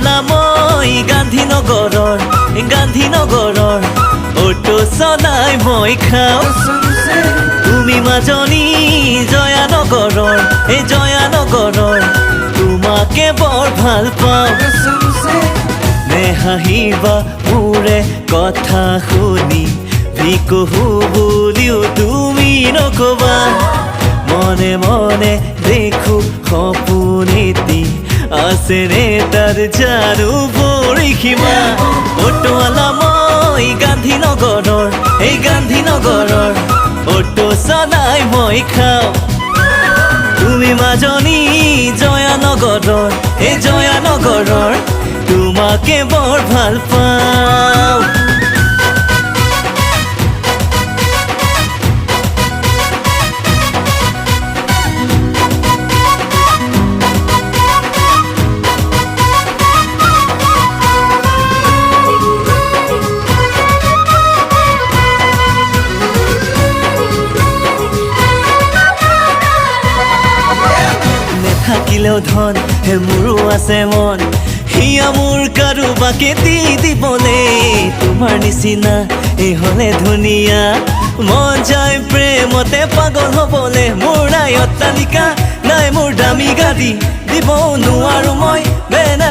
অটোৱালা মই গান্ধীনগৰৰ অটো চলাই মই খাওঁ তুমি মাজনী জয়ানগৰৰ তোমাকে বৰ ভাল পাওঁ নে হাঁহিবা মোৰে কথা শুনি ভিকহু বুলিও তুমি নকবা মনে মনে দেখো সপোন এটি আছে ৰে তাৰ জানো পৰিসীমা অটোৱালা মই গান্ধীনগৰৰ অটো চলাই মই খাওঁ তুমি মাজনী জয়ানগৰৰ তোমাকে বৰ ভাল পাওঁ থাকিলেও ধন হে মোৰো আছে মন হিয়া মোৰ কাৰোবাকে দি দিবলে তোমাৰ নিচিনা এই হলে ধুনীয়া মন যায় প্ৰেমতে পাগল হবলে মোৰ নাই অট্টালিকা নাই মোৰ দামী গাড়ী দিব নোৱাৰো মই বেনা